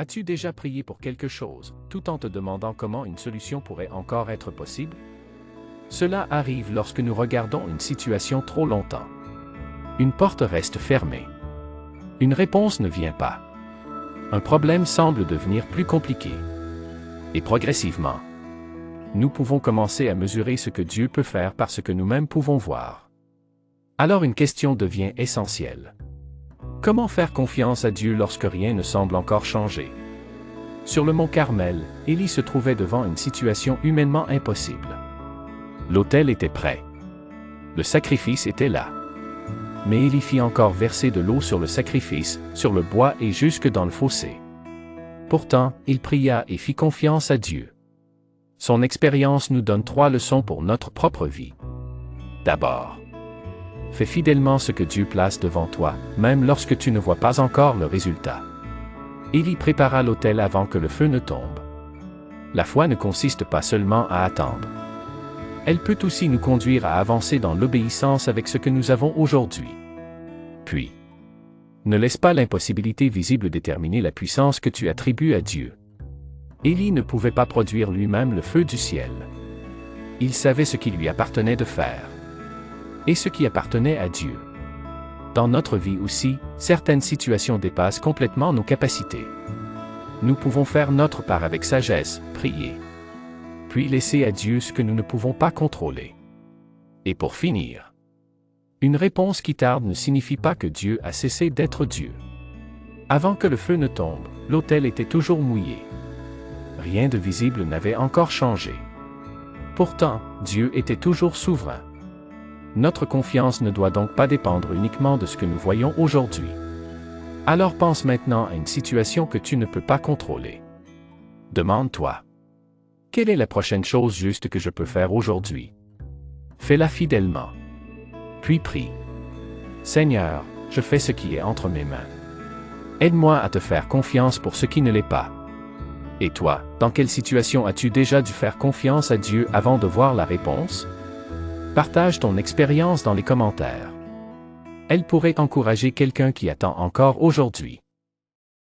As-tu déjà prié pour quelque chose, tout en te demandant comment une solution pourrait encore être possible? Cela arrive lorsque nous regardons une situation trop longtemps. Une porte reste fermée. Une réponse ne vient pas. Un problème semble devenir plus compliqué. Et progressivement, nous pouvons commencer à mesurer ce que Dieu peut faire par ce que nous-mêmes pouvons voir. Alors une question devient essentielle. Comment faire confiance à Dieu lorsque rien ne semble encore changer? Sur le mont Carmel, Élie se trouvait devant une situation humainement impossible. L'autel était prêt. Le sacrifice était là. Mais Élie fit encore verser de l'eau sur le sacrifice, sur le bois et jusque dans le fossé. Pourtant, il pria et fit confiance à Dieu. Son expérience nous donne 3 leçons pour notre propre vie. D'abord, fais fidèlement ce que Dieu place devant toi, même lorsque tu ne vois pas encore le résultat. Élie prépara l'autel avant que le feu ne tombe. La foi ne consiste pas seulement à attendre. Elle peut aussi nous conduire à avancer dans l'obéissance avec ce que nous avons aujourd'hui. Puis, ne laisse pas l'impossibilité visible déterminer la puissance que tu attribues à Dieu. Élie ne pouvait pas produire lui-même le feu du ciel. Il savait ce qui lui appartenait de faire. Et ce qui appartenait à Dieu. Dans notre vie aussi, certaines situations dépassent complètement nos capacités. Nous pouvons faire notre part avec sagesse, prier. Puis laisser à Dieu ce que nous ne pouvons pas contrôler. Et pour finir, une réponse qui tarde ne signifie pas que Dieu a cessé d'être Dieu. Avant que le feu ne tombe, l'autel était toujours mouillé. Rien de visible n'avait encore changé. Pourtant, Dieu était toujours souverain. Notre confiance ne doit donc pas dépendre uniquement de ce que nous voyons aujourd'hui. Alors pense maintenant à une situation que tu ne peux pas contrôler. Demande-toi: quelle est la prochaine chose juste que je peux faire aujourd'hui? Fais-la fidèlement. Puis prie: Seigneur, je fais ce qui est entre mes mains. Aide-moi à te faire confiance pour ce qui ne l'est pas. Et toi, dans quelle situation as-tu déjà dû faire confiance à Dieu avant de voir la réponse? Partage ton expérience dans les commentaires. Elle pourrait encourager quelqu'un qui attend encore aujourd'hui.